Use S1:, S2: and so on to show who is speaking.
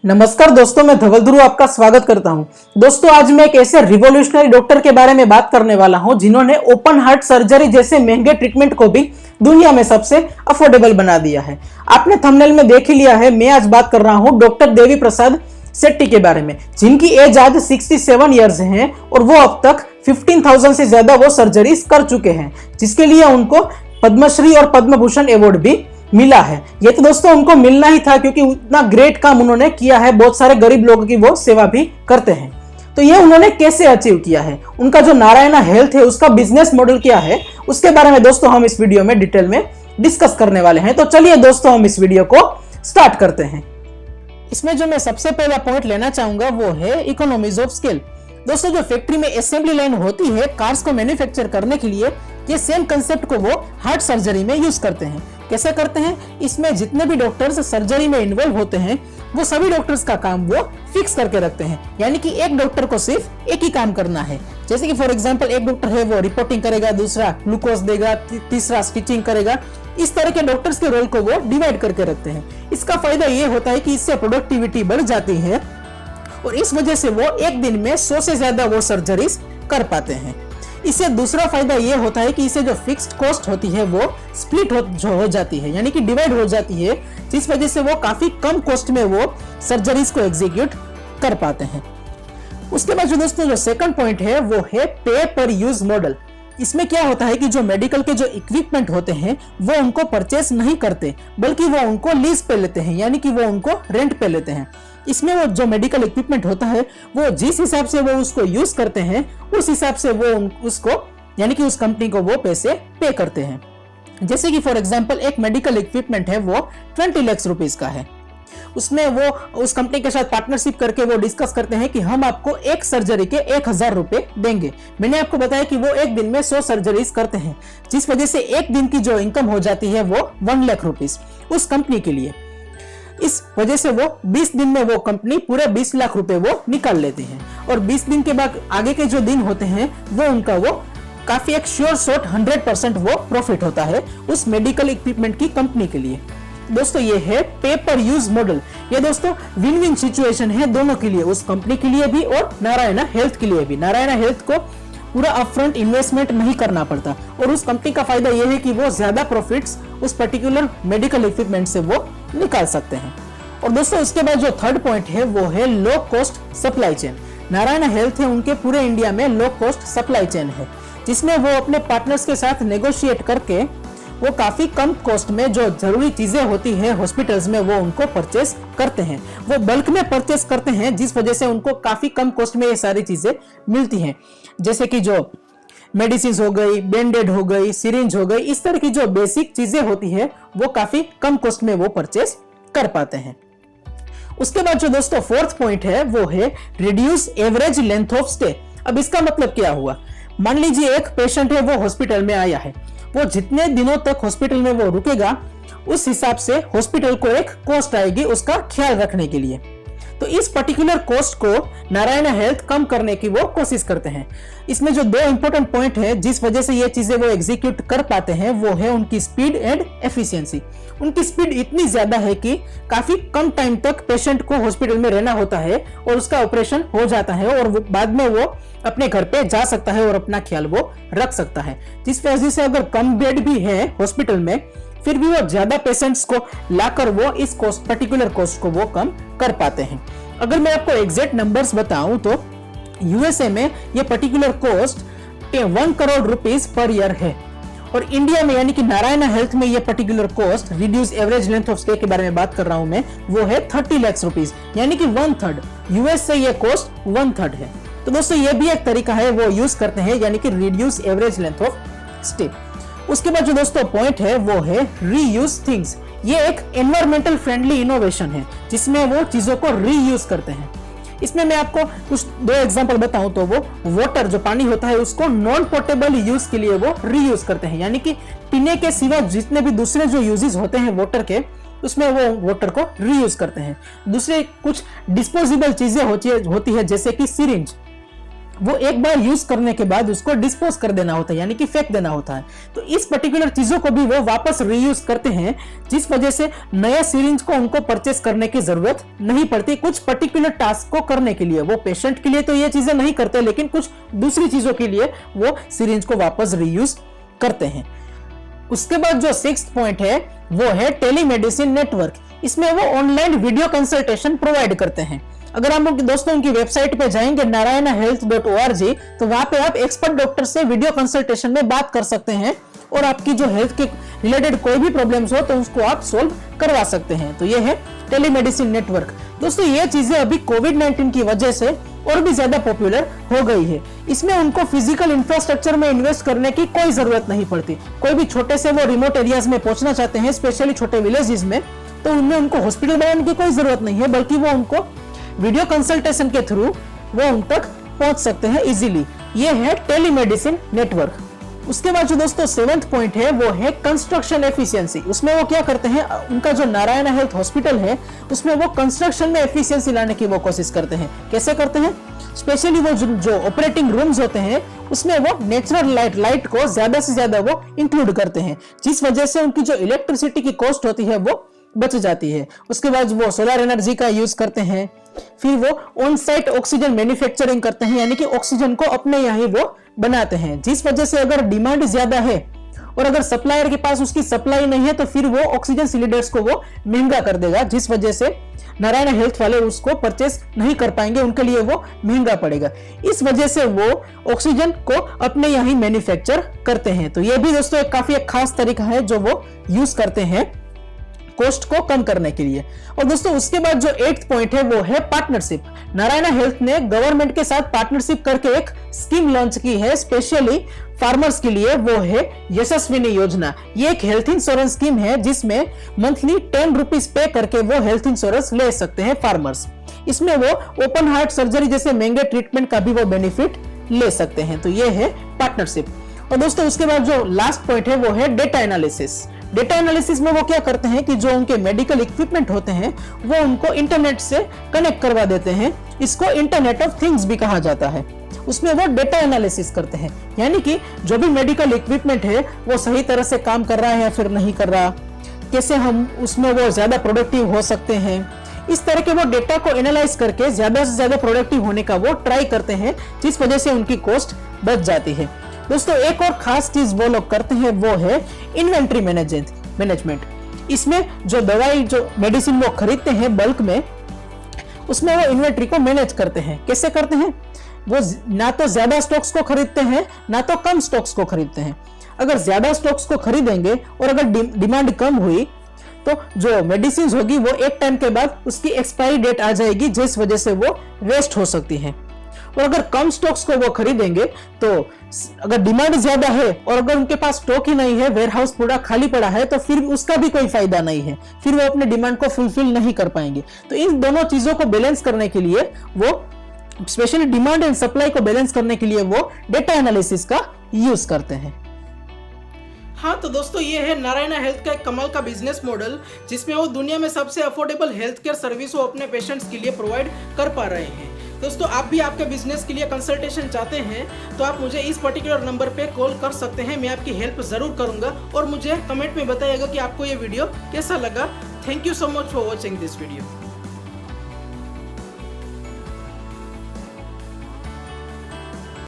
S1: नमस्कार दोस्तों, मैं धवल ध्रुव आपका स्वागत करता हूं। दोस्तों, आज मैं एक ऐसे रिवॉल्यूशनरी डॉक्टर के बारे में बात करने वाला हूं जिन्होंने ओपन हार्ट सर्जरी जैसे महंगे ट्रीटमेंट को भी दुनिया में सबसे अफोर्डेबल बना दिया है। आपने थंबनेल में देख ही लिया है, मैं आज बात कर रहा हूं डॉक्टर देवी प्रसाद शेट्टी के बारे में, जिनकी एज आज 67 ईयर्स है और वो अब तक 15,000 से ज्यादा वो सर्जरीज कर चुके हैं, जिसके लिए उनको पद्मश्री और पद्म भूषण अवार्ड भी मिला है। ये तो दोस्तों उनको मिलना ही था, क्योंकि उतना ग्रेट काम उन्होंने किया है, बहुत सारे गरीब लोगों की वो सेवा भी करते हैं। तो ये उन्होंने कैसे अचीव किया है, उनका जो नारायणा हेल्थ है उसका बिजनेस मॉडल क्या है, उसके बारे में दोस्तों हम इस वीडियो में डिटेल में डिस्कस करने वाले हैं। तो चलिए दोस्तों, हम इस वीडियो को स्टार्ट करते हैं। इसमें जो मैं सबसे पहला पॉइंट लेना चाहूंगा वो है इकोनॉमीज ऑफ स्केल। दोस्तों, जो फैक्ट्री में असेंबली लाइन होती है कार्स को मैन्युफैक्चर करने के लिए, ये सेम कंसेप्ट को वो हार्ट सर्जरी में यूज करते हैं। कैसे करते हैं? इसमें जितने भी डॉक्टर्स सर्जरी में इन्वॉल्व होते हैं वो सभी डॉक्टर्स का काम वो फिक्स करके रखते हैं, यानी कि एक डॉक्टर को सिर्फ एक ही काम करना है। जैसे कि फॉर एग्जांपल एक डॉक्टर है वो रिपोर्टिंग करेगा, दूसरा ग्लूकोज देगा, तीसरा स्टिचिंग करेगा। इस तरह के डॉक्टर्स के रोल को वो डिवाइड करके रखते हैं। इसका फायदा ये होता है कि इससे प्रोडक्टिविटी बढ़ जाती है और इस वजह से वो एक दिन में 100 से ज्यादा वो सर्जरीज कर पाते हैं। इससे दूसरा फायदा ये होता है कि इससे जो फिक्स्ड कॉस्ट होती है वो स्प्लिट हो जाती है, यानी कि डिवाइड हो जाती है, जिस वजह से वो काफी कम कॉस्ट में वो सर्जरीज को एग्जीक्यूट कर पाते हैं। उसके बाद जो दोस्तों जो सेकंड पॉइंट है वो है पे पर यूज मॉडल। इसमें क्या होता है कि जो मेडिकल के जो इक्विपमेंट होते हैं वो उनको परचेस नहीं करते, बल्कि वो उनको लीज पे लेते हैं, यानी कि वो उनको रेंट पे लेते हैं। इसमें वो जो मेडिकल इक्विपमेंट होता है वो जिस हिसाब से वो उसको यूज करते हैं उस हिसाब से वो उसको, यानी कि उस कंपनी को वो पैसे पे करते हैं। जैसे कि फॉर एग्जांपल एक मेडिकल इक्विपमेंट है वो 20 लाख रुपीस का है, उसमें वो उस कंपनी के साथ पार्टनरशिप करके वो डिस्कस करते हैं कि हम आपको एक सर्जरी के 1,000 रुपए देंगे। मैंने आपको बताया कि वो एक दिन में 100 सर्जरीज करते हैं, जिस वजह से एक दिन की जो इनकम हो जाती है वो 1 लाख रुपीस उस कंपनी के लिए। इस वजह से वो 20 दिन में वो कंपनी पूरे 20 लाख रुपए वो निकाल लेती है और 20 दिन के बाद आगे के जो दिन होते हैं वो उनका वो काफी एक श्योर शॉट 100% वो प्रॉफिट होता है उस मेडिकल इक्विपमेंट की कंपनी के लिए। दोस्तों, ये है पे पर यूज मॉडल। ये दोस्तों विन विन सिचुएशन है दोनों के लिए, उस कंपनी के लिए भी और नारायणा हेल्थ के लिए भी। नारायणा हेल्थ को पूरा अपफ्रंट इन्वेस्टमेंट नहीं करना पड़ता और उस कंपनी का फायदा यह है कि वो ज्यादा प्रॉफिट्स उस पर्टिकुलर मेडिकल इक्विपमेंट से वो निकाल सकते हैं। और दोस्तों, उसके बाद जो थर्ड पॉइंट है वो है low cost supply chain. Narayana health है उनके पूरे इंडिया में लो कॉस्ट सप्लाई चेन है, जिसमें वो अपने पार्टनर्स के साथ नेगोशिएट करके वो काफी कम कॉस्ट में जो जरूरी चीजें होती है हॉस्पिटल्स में वो उनको परचेस करते हैं। वो बल्क में परचेस करते हैं, जिस वजह से उनको काफी कम कॉस्ट में ये सारी चीजें मिलती हैं, जैसे कि जो मेडिसिन हो गई, बैंडेड हो गई, सिरिंज हो गई, इस तरह की जो बेसिक चीजें होती है वो काफी कम कॉस्ट में वो परचेस कर पाते हैं। उसके बाद जो दोस्तों फोर्थ पॉइंट है वो है reduce average length of stay. अब इसका मतलब क्या हुआ? मान लीजिए एक पेशेंट है वो हॉस्पिटल में आया है, वो जितने दिनों तक हॉस्पिटल में वो रुकेगा उस हिसाब से हॉस्पिटल को एक कॉस्ट आएगी उसका ख्याल रखने के लिए। तो इस पर्टिकुलर कॉस्ट को नारायणा हेल्थ कम करने की वो कोशिश करते हैं। इसमें जो दो इंपॉर्टेंट पॉइंट है जिस वजह से ये चीजें वो एग्जीक्यूट कर पाते हैं वो है उनकी स्पीड एंड एफिशिएंसी। उनकी स्पीड इतनी ज्यादा है कि काफी कम टाइम तक पेशेंट को हॉस्पिटल में रहना होता है और उसका ऑपरेशन हो जाता है और बाद में वो अपने घर पे जा सकता है और अपना ख्याल वो रख सकता है। जिस वजह से अगर कम बेड भी है हॉस्पिटल में, फिर भी वो ज्यादा पेशेंट्स को लाकर वो इस पर्टिकुलर कॉस्ट को वो कम कर पाते हैं। अगर मैं आपको एग्जैक्ट नंबर्स बताऊं तो यूएसए में ये particular cost 1 crore rupees per year है और इंडिया में यानी कि नारायणा हेल्थ में ये particular cost reduce average length of stay के बारे में बात कर रहा हूं मैं, वो है 30 लाख रुपीस, यानी कि 1/3। यूएस से ये कॉस्ट 1/3 है। तो दोस्तों ये भी एक तरीका है वो यूज करते हैं, यानी कि reduce average length of stay. उसके बाद जो दोस्तों पॉइंट है वो है रीयूज थिंग्स। ये एक एनवायरमेंटल फ्रेंडली इनोवेशन है जिसमें वो चीजों को रीयूज करते हैं। इसमें मैं आपको कुछ दो एग्जांपल बताऊं तो वो वाटर जो पानी होता है उसको नॉन पोर्टेबल यूज के लिए वो रीयूज करते हैं, यानी कि पीने के सिवा जितने भी दूसरे जो यूजेस होते हैं वाटर के उसमें वो वाटर को रीयूज करते हैं। दूसरे कुछ डिस्पोजेबल चीजें होती है जैसे कि सिरिंज, वो एक बार यूज करने के बाद उसको डिस्पोज कर देना होता है, यानी कि फेंक देना होता है। तो इस पर्टिकुलर चीजों को भी वो वापस रीयूज करते हैं, जिस वजह से नया सिरिंज को उनको परचेस करने की जरूरत नहीं पड़ती कुछ पर्टिकुलर टास्क को करने के लिए। वो पेशेंट के लिए तो ये चीजें नहीं करते, लेकिन कुछ दूसरी चीजों के लिए वो सिरिंज को वापस रीयूज करते हैं। उसके बाद जो 6th पॉइंट है वो है टेलीमेडिसिन नेटवर्क। इसमें वो ऑनलाइन वीडियो कंसल्टेशन प्रोवाइड करते हैं। अगर हम दोस्तों उनकी वेबसाइट पे जाएंगे narayanahealth.org, तो वहां पे आप एक्सपर्ट डॉक्टर से वीडियो कंसल्टेशन में बात कर सकते हैं और आपकी जो हेल्थ के रिलेटेड कोई भी प्रॉब्लम्स हो तो उसको आप सोल्व करवा सकते हैं। तो ये है टेलीमेडिसिन नेटवर्क। दोस्तों ये चीजें अभी कोविड-19 की वजह से और भी ज्यादा पॉपुलर हो गई है। इसमें उनको फिजिकल इंफ्रास्ट्रक्चर में इन्वेस्ट करने की कोई जरूरत नहीं पड़ती। कोई भी छोटे से वो रिमोट एरियाज में पहुंचना चाहते हैं, स्पेशली छोटे विलेजेस में, तो उनमें उनको हॉस्पिटल बनाने की कोई जरूरत नहीं है, बल्कि वो उनको वीडियो कंसल्टेशन के थ्रू वो उन तक पहुंच सकते हैं इजीली। ये है टेलीमेडिसिन नेटवर्क। उसके बाद जो दोस्तों 7th पॉइंट है वो है कंस्ट्रक्शन एफिशिएंसी। उसमें वो क्या करते हैं, उनका जो नारायण हेल्थ हॉस्पिटल है उसमें वो कंस्ट्रक्शन में एफिशिएंसी लाने की वो कोशिश करते हैं। कैसे करते हैं? स्पेशली वो जो ऑपरेटिंग रूम्स होते हैं उसमें वो नेचुरल लाइट को ज्यादा से ज्यादा वो इंक्लूड करते हैं, जिस वजह से उनकी जो इलेक्ट्रिसिटी की कॉस्ट होती है वो बच जाती है। उसके बाद वो सोलर एनर्जी का यूज करते हैं। फिर वो ऑन साइट ऑक्सीजन मैन्युफैक्चरिंग करते हैं, यानी कि ऑक्सीजन को अपने यहाँ ही वो बनाते हैं, जिस वजह से अगर डिमांड ज्यादा है और अगर सप्लायर के पास उसकी सप्लाई नहीं है तो फिर वो ऑक्सीजन सिलेंडर्स को वो महंगा कर देगा, जिस वजह से नारायण हेल्थ वाले उसको परचेस नहीं कर पाएंगे, उनके लिए वो महंगा पड़ेगा। इस वजह से वो ऑक्सीजन को अपने यहाँ ही मैन्युफैक्चर करते हैं। तो ये भी दोस्तों एक खास तरीका है जो वो यूज करते हैं कॉस्ट को कम करने के लिए। और दोस्तों उसके बाद जो 8th पॉइंट है वो है पार्टनरशिप। नारायण हेल्थ ने गवर्नमेंट के साथ पार्टनरशिप करके एक स्कीम लॉन्च की है स्पेशली फार्मर्स के लिए, वो है यशस्विनी योजना। ये एक हेल्थ इंश्योरेंस स्कीम है जिसमें मंथली 10 रुपीज पे करके वो हेल्थ इंश्योरेंस ले सकते हैं फार्मर्स। इसमें वो ओपन हार्ट सर्जरी जैसे महंगे ट्रीटमेंट का भी वो बेनिफिट ले सकते हैं। तो ये है पार्टनरशिप। और दोस्तों उसके बाद जो लास्ट पॉइंट है वो है डेटा एनालिसिस। डेटा एनालिसिस में वो क्या करते हैं कि जो उनके मेडिकल इक्विपमेंट होते हैं वो उनको इंटरनेट से कनेक्ट करवा देते हैं। इसको इंटरनेट ऑफ थिंग्स भी कहा जाता है। उसमें वो डेटा एनालिसिस करते हैं, यानी कि जो भी मेडिकल इक्विपमेंट है वो सही तरह से काम कर रहा है या फिर नहीं कर रहा, कैसे हम उसमें वो ज्यादा प्रोडक्टिव हो सकते हैं। इस तरह के वो डेटा को एनालाइज करके ज्यादा से ज्यादा प्रोडक्टिव होने का वो ट्राई करते हैं, जिस वजह से उनकी कॉस्ट बच जाती है। दोस्तों एक और खास चीज वो लोग करते हैं वो है इन्वेंट्री मैनेजमेंट। इसमें जो दवाई जो मेडिसिन वो खरीदते हैं बल्क में, उसमें वो इन्वेंट्री को मैनेज करते हैं। कैसे करते हैं? वो ना तो ज्यादा स्टॉक्स को खरीदते हैं ना तो कम स्टॉक्स को खरीदते हैं। अगर ज्यादा स्टॉक्स को खरीदेंगे और अगर डिमांड कम हुई तो जो मेडिसिन होगी वो एक टाइम के बाद उसकी एक्सपायरी डेट आ जाएगी, जिस वजह से वो वेस्ट हो सकती है। और अगर कम स्टॉक्स को वो खरीदेंगे तो अगर डिमांड ज्यादा है और अगर उनके पास स्टॉक ही नहीं है, वेयरहाउस पूरा खाली पड़ा है, तो फिर उसका भी कोई फायदा नहीं है, फिर वो अपने डिमांड को फुलफिल नहीं कर पाएंगे। तो इन दोनों चीजों को बैलेंस करने के लिए वो स्पेशली डिमांड एंड सप्लाई को बैलेंस करने के लिए वो डेटा एनालिसिस का यूज करते हैं। हाँ तो दोस्तों ये है नारायणा हेल्थ का एक कमाल का बिजनेस मॉडल, जिसमें वो दुनिया में सबसे अफोर्डेबल हेल्थ केयर सर्विस वो अपने पेशेंट्स के लिए प्रोवाइड कर पा रहे हैं। दोस्तों आप भी आपके बिजनेस के लिए कंसल्टेशन चाहते हैं तो आप मुझे इस पर्टिकुलर नंबर पे कॉल कर सकते हैं। मैं आपकी हेल्प जरूर करूंगा और मुझे कमेंट में बताइएगा कि आपको ये वीडियो कैसा लगा। Thank you so much for watching this video.